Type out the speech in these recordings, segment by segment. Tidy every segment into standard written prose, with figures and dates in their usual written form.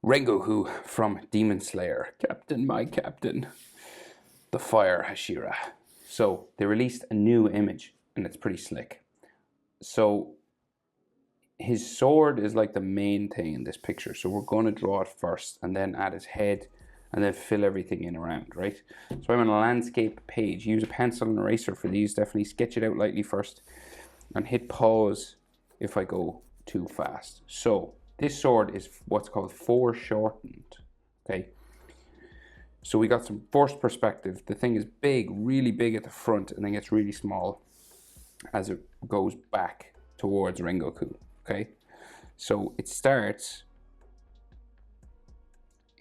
Rengoku from Demon Slayer. Captain, my captain. The Fire Hashira. So they released a new image and it's pretty slick. So his sword is like the main thing in this picture. So we're going to draw it first and then add his head and then fill everything in around, right? So I'm on a landscape page. Use a pencil and eraser for these. Definitely sketch it out lightly first and hit pause if I go too fast. So this sword is what's called foreshortened, okay? So we got some forced perspective. The thing is big, really big at the front and then gets really small as it goes back towards Rengoku, okay? So it starts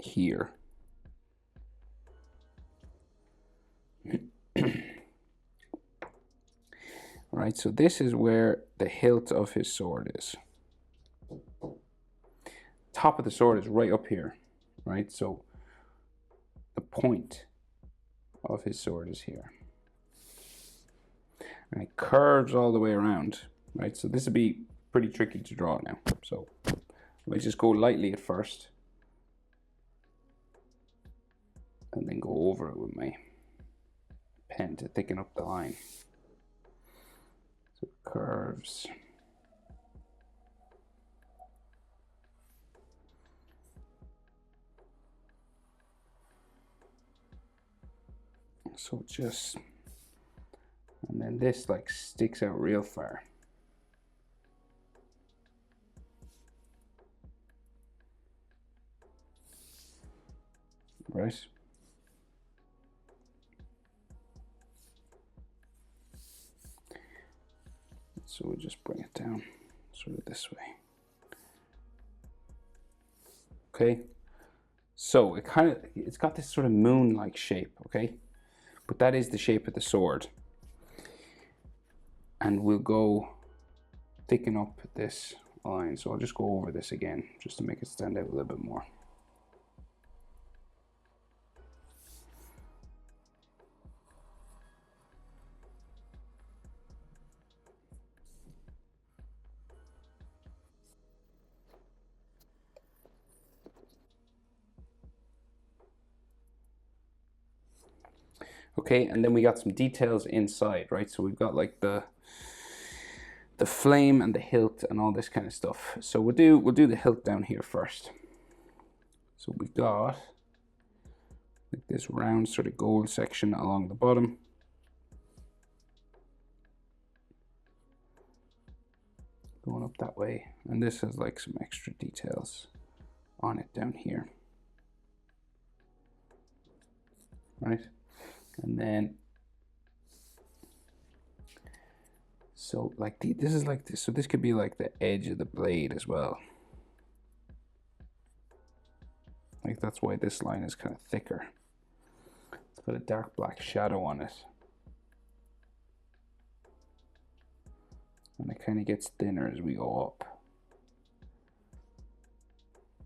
here. Right, so this is where the hilt of his sword is. Top of the sword is right up here, right? So the point of his sword is here. And it curves all the way around, right? So this would be pretty tricky to draw now. So I just go lightly at first and then go over it with my pen to thicken up the line. So it curves. So just, and then this like sticks out real far. Right? So we'll just bring it down sort of this way. Okay. So it's got this sort of moon-like shape, okay? But that is the shape of the sword. And we'll go thicken up this line. So I'll just go over this again just to make it stand out a little bit more. Okay, and then we got some details inside, right? So we've got like the flame and the hilt and all this kind of stuff. So we'll do the hilt down here first. So we've got like this round sort of gold section along the bottom. Going up that way, and this has like some extra details on it down here, right? And then so like this is like this, so this could be like the edge of the blade as well. Like that's why this line is kind of thicker. It's got a dark black shadow on it. And it kind of gets thinner as we go up.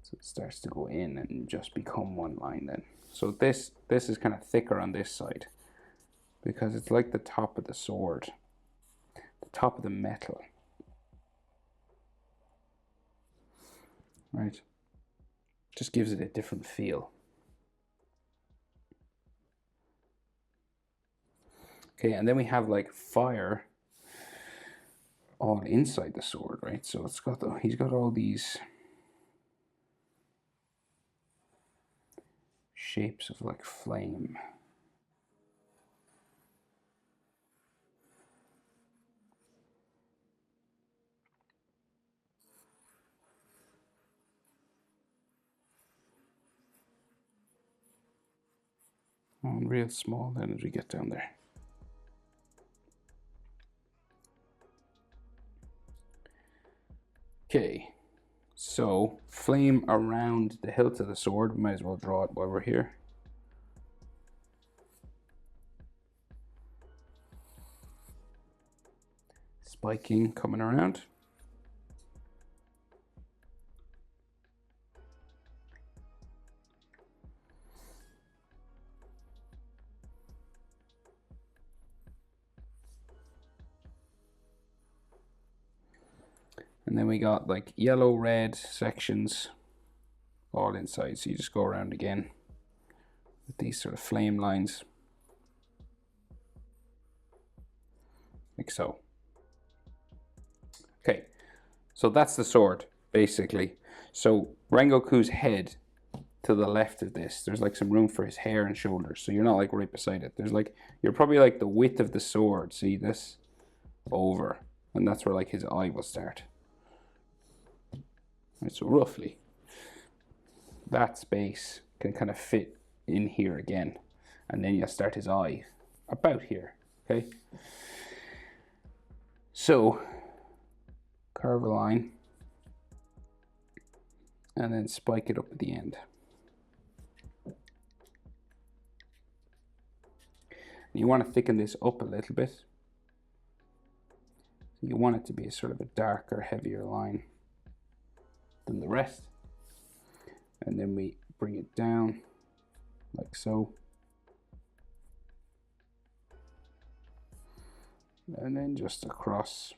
So it starts to go in and just become one line then. So this is kind of thicker on this side because it's like the top of the sword, the top of the metal. Right? Just gives it a different feel. Okay, and then we have like fire all inside the sword, right? So it's got he's got all these shapes of like flame. And real small then as we get down there. Okay, so flame around the hilt of the sword. We might as well draw it while we're here. Spiking coming around. And then we got like yellow, red sections all inside. So you just go around again with these sort of flame lines, like so. Okay, so that's the sword, basically. So Rengoku's head, to the left of this, there's like some room for his hair and shoulders, so you're not like right beside it. There's like, you're probably like the width of the sword, see this, over, and that's where like his eye will start. Right, so roughly that space can kind of fit in here again, and then you'll start his eye about here. Okay, so curve a line and then spike it up at the end. You want to thicken this up a little bit. So you want it to be a sort of a darker, heavier line than the rest. And then we bring it down like so. And then just across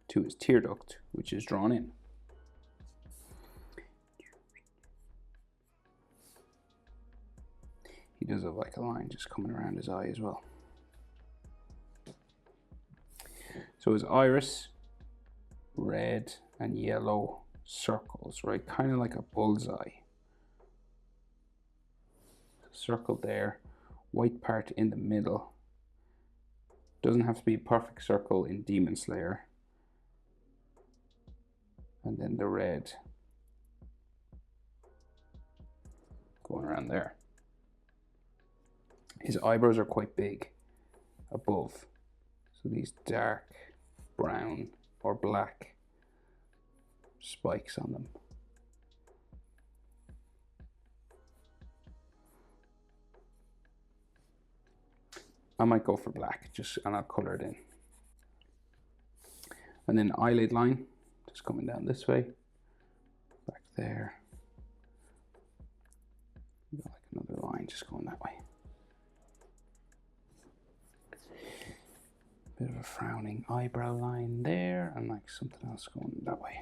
to his tear duct, which is drawn in. He does have like a line just coming around his eye as well. So his iris, red and yellow circles, right? Kind of like a bullseye. Circle there, white part in the middle. Doesn't have to be a perfect circle in Demon Slayer. And then the red going around there. His eyebrows are quite big above, so these dark brown or black spikes on them. I might go for black, and I'll color it in. And then eyelid line, just coming down this way, back there. Got like another line just going that way. Bit of a frowning eyebrow line there, and like something else going that way.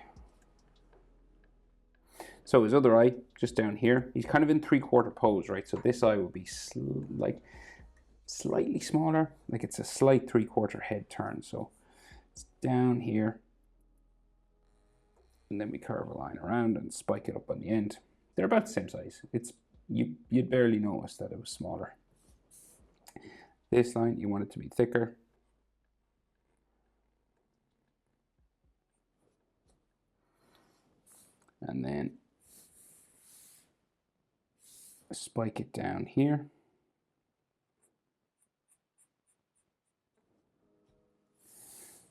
So his other eye, just down here, he's kind of in 3/4 pose, right? So this eye will be like slightly smaller, like it's a slight 3/4 head turn. So it's down here, and then we curve a line around and spike it up on the end. They're about the same size. You'd barely notice that it was smaller. This line, you want it to be thicker. And then spike it down here.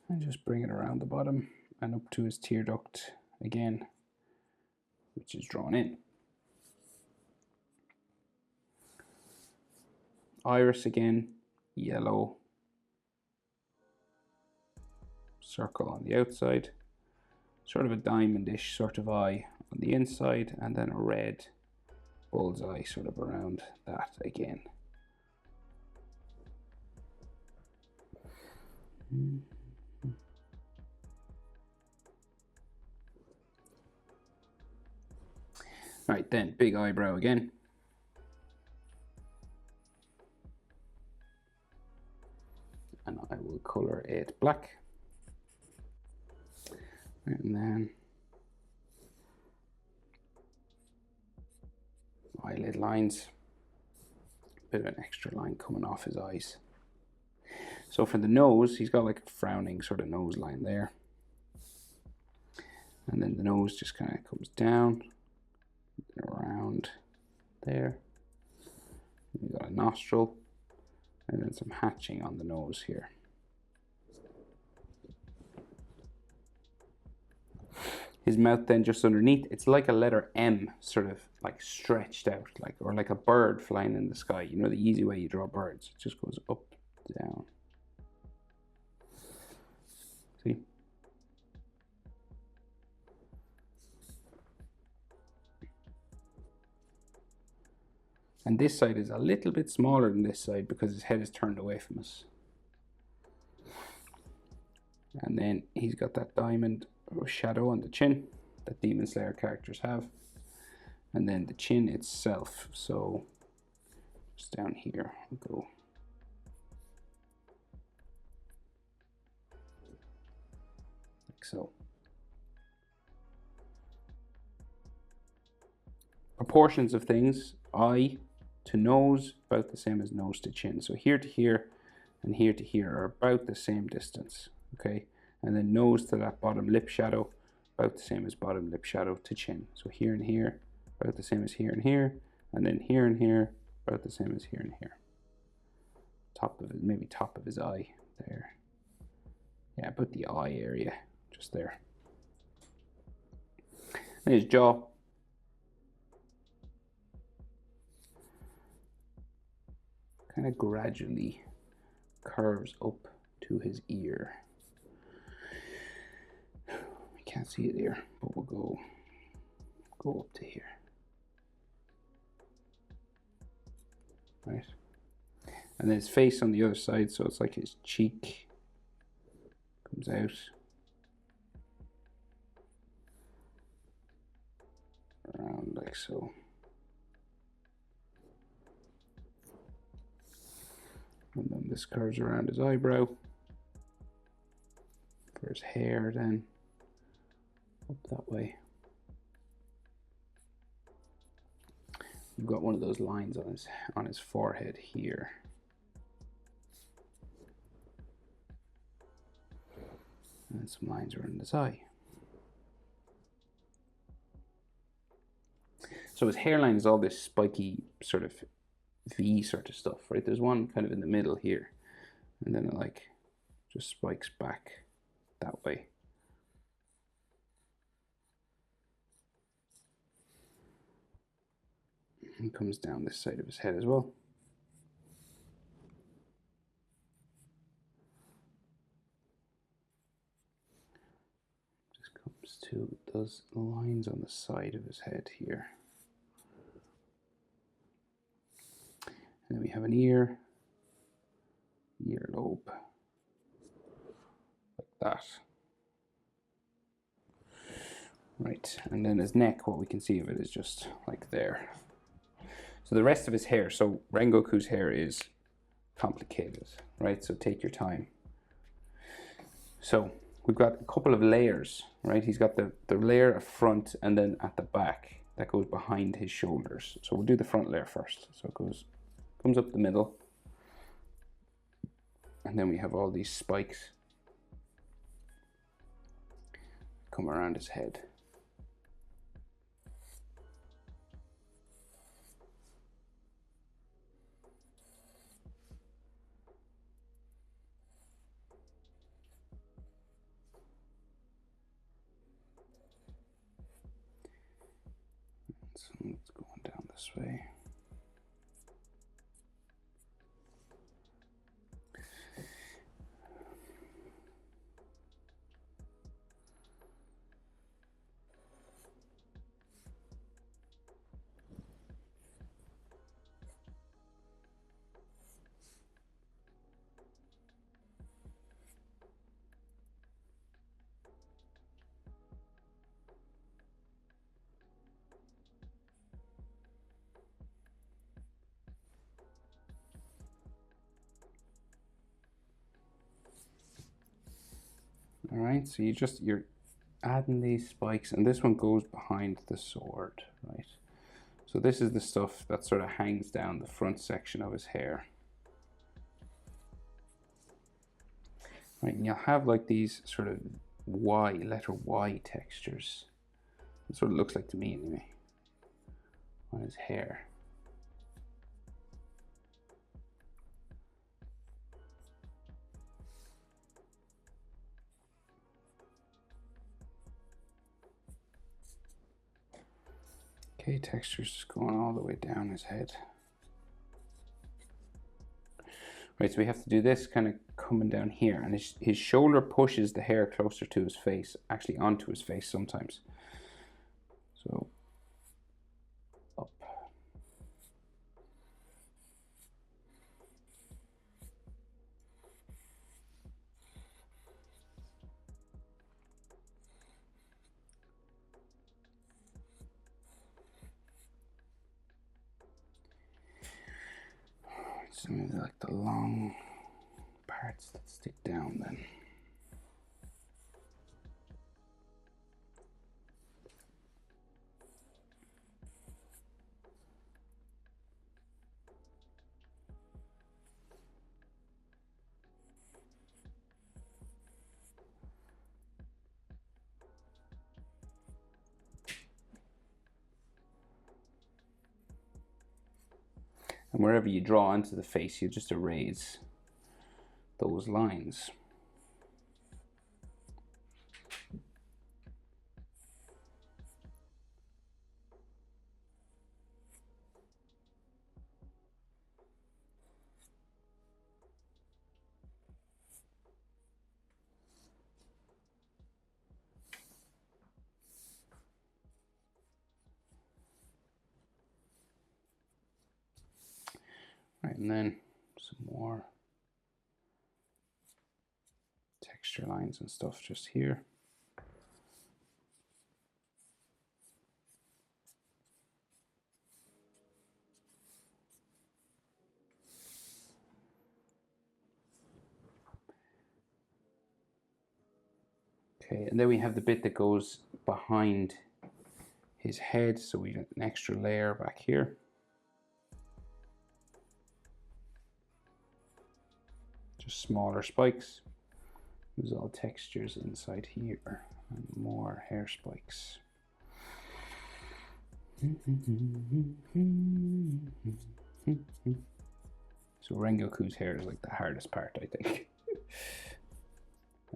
And just bring it around the bottom and up to his tear duct again, which is drawn in. Iris again, yellow circle on the outside, sort of a diamondish sort of eye on the inside, and then a red bullseye sort of around that again. Right, then big eyebrow again. And I will color it black. And then eyelid lines, bit of an extra line coming off his eyes. So for the nose, he's got like a frowning sort of nose line there. And then the nose just kind of comes down, around there. We've got a nostril, and then some hatching on the nose here. His mouth then just underneath, it's like a letter M sort of like stretched out, like, or like a bird flying in the sky. You know the easy way you draw birds, it just goes up, down. See? And this side is a little bit smaller than this side because his head is turned away from us. And then he's got that diamond shadow on the chin that Demon Slayer characters have. And then the chin itself. So just down here, we'll go like so. Proportions of things, eye to nose, about the same as nose to chin. So here to here and here to here are about the same distance, okay? And then nose to that bottom lip shadow, about the same as bottom lip shadow to chin. So here and here, about the same as here and here, and then here and here, about the same as here and here. Top of it, maybe top of his eye there. Yeah, about the eye area, just there. And his jaw. Kind of gradually curves up to his ear. We can't see it here, but we'll go up to here. Right? And then his face on the other side, so it's like his cheek comes out. Around like so. And then this curves around his eyebrow. For his hair then. Up that way. You've got one of those lines on his forehead here. And some lines around his eye. So his hairline is all this spiky sort of V sort of stuff, right? There's one kind of in the middle here, and then it like just spikes back that way. And comes down this side of his head as well. Just comes to those lines on the side of his head here. And then we have an earlobe, like that. Right, and then his neck, what we can see of it is just like there. So the rest of his hair, so Rengoku's hair is complicated, right? So take your time. So we've got a couple of layers, right? He's got the layer at front and then at the back that goes behind his shoulders. So we'll do the front layer first. So it comes up the middle, and then we have all these spikes come around his head. So it's going down this way. All right, so you're adding these spikes, and this one goes behind the sword, right? So this is the stuff that sort of hangs down the front section of his hair. Right, and you'll have like these sort of letter Y textures. That's what it looks like to me anyway, on his hair. Okay, texture's just going all the way down his head. Right, so we have to do this kind of coming down here, and his shoulder pushes the hair closer to his face, actually onto his face sometimes. So, up. So maybe like the long parts that stick down then. And wherever you draw onto the face, you just erase those lines. Right, and then some more texture lines and stuff just here. Okay, and then we have the bit that goes behind his head, so we get an extra layer back here. Just smaller spikes. There's all textures inside here and more hair spikes. So Rengoku's hair is like the hardest part, I think.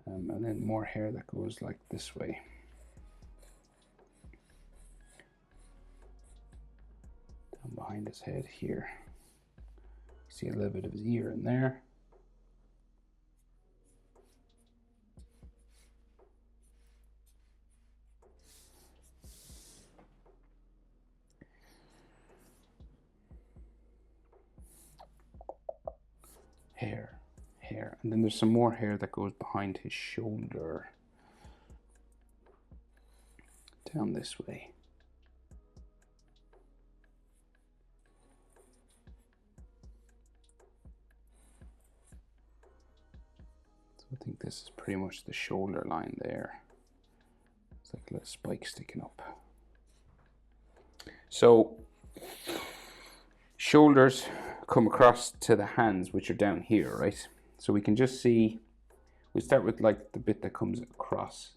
And then more hair that goes like this way. Down behind his head here. See a little bit of his ear in there. Hair, and then there's some more hair that goes behind his shoulder down this way. So I think this is pretty much the shoulder line there. It's like a little spike sticking up. So shoulders come across to the hands, which are down here, right? So we can just see, we start with like the bit that comes across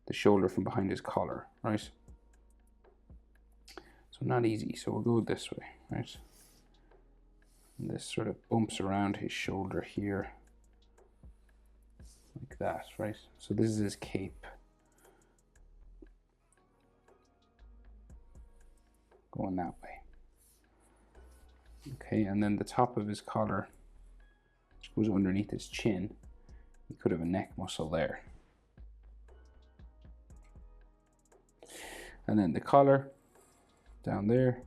the shoulder from behind his collar, right? So not easy, so we'll go this way, right? And this sort of bumps around his shoulder here, like that, right? So this is his cape. Going that way. Okay, and then the top of his collar, which goes underneath his chin, he could have a neck muscle there. And then the collar down there,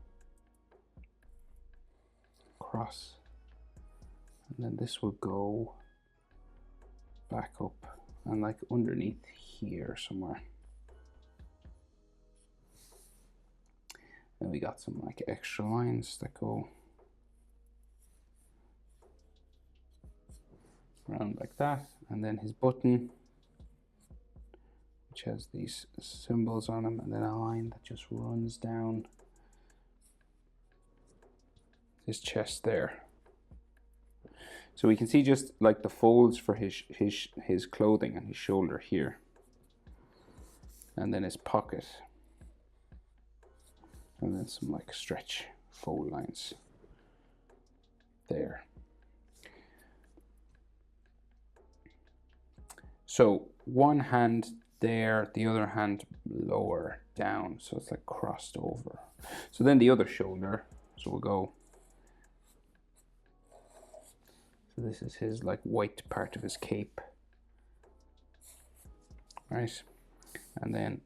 across, and then this will go back up and like underneath here somewhere. And we got some like extra lines that go around like that, and then his button, which has these symbols on him, and then a line that just runs down his chest there. So we can see just like the folds for his clothing and his shoulder here, and then his pocket, and then some like stretch fold lines there. So one hand there, the other hand lower down, so it's like crossed over. So then the other shoulder, so we'll go, so this is his like white part of his cape, right? And then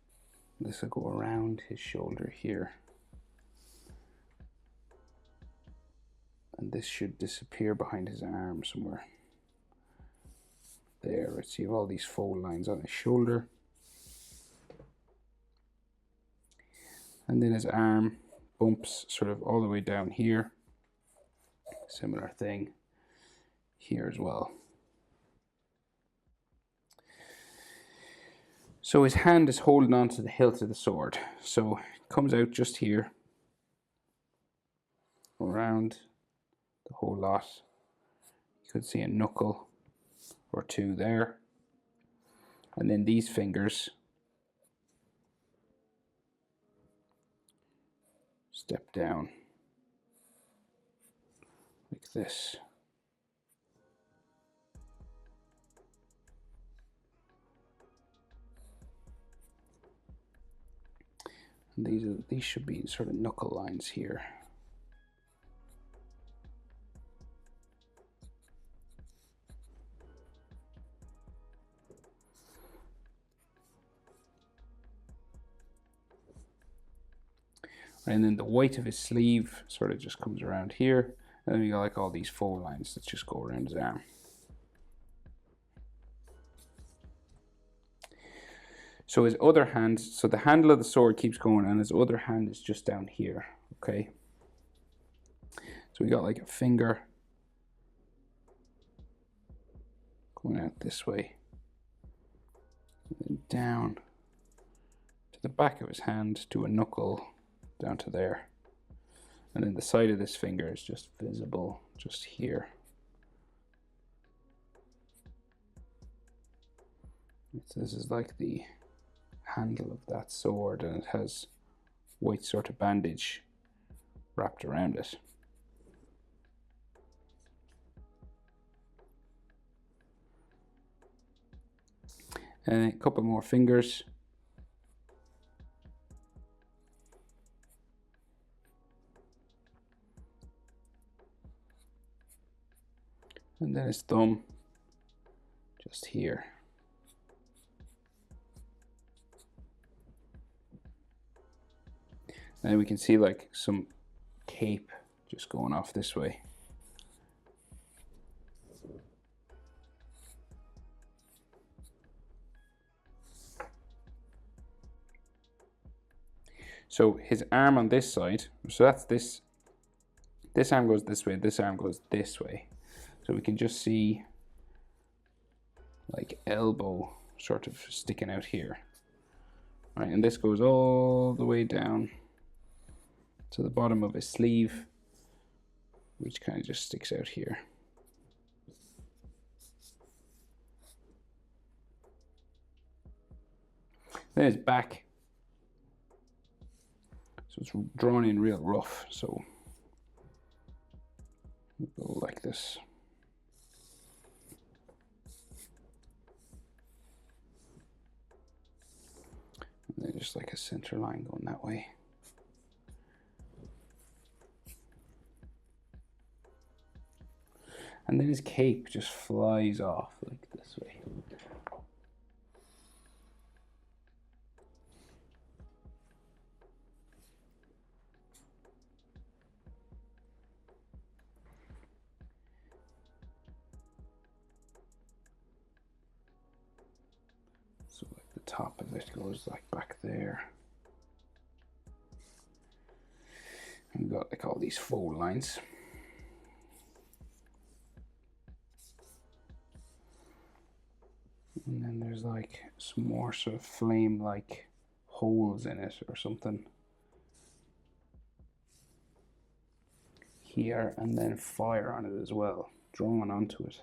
this will go around his shoulder here, and this should disappear behind his arm somewhere. There, let's see all these fold lines on his shoulder. And then his arm bumps sort of all the way down here. Similar thing here as well. So his hand is holding on to the hilt of the sword. So it comes out just here, around the whole lot. You could see a knuckle or two there. And then these fingers step down like this. And these should be sort of knuckle lines here. And then the white of his sleeve sort of just comes around here. And then you got like all these fold lines that just go around his arm. So his other hand, so the handle of the sword keeps going and his other hand is just down here, okay? So we got like a finger going out this way. And then down to the back of his hand to a knuckle down to there. And then the side of this finger is just visible just here. So this is like the handle of that sword, and it has white sort of bandage wrapped around it. And a couple more fingers. And then his thumb just here. And then we can see like some cape just going off this way. So his arm on this side, so that's this arm goes this way, this arm goes this way. So we can just see like elbow sort of sticking out here. Right, and this goes all the way down to the bottom of his sleeve, which kind of just sticks out here. Then his back. So it's drawn in real rough, so we'll go like this. And then just like a center line going that way. And then his cape just flies off like this way. So like the top of it goes like back there. And we've got like all these fold lines. And then there's like some more sort of flame-like holes in it or something here, and then fire on it as well, drawn onto it.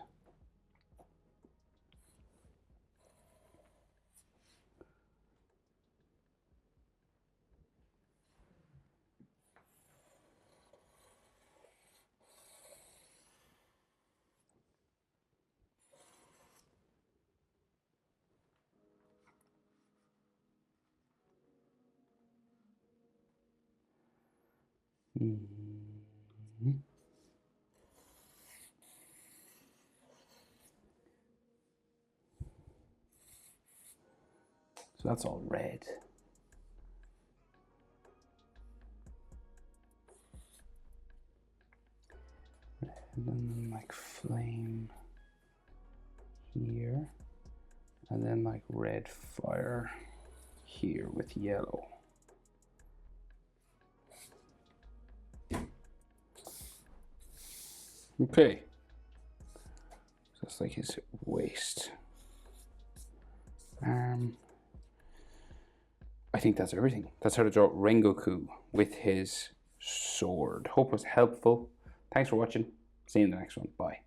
Mm-hmm. So that's all red. And then like flame here, and then like red fire here with yellow. Okay. That's like his waist. I think that's everything. That's how to draw Rengoku with his sword. Hope it was helpful. Thanks for watching. See you in the next one. Bye.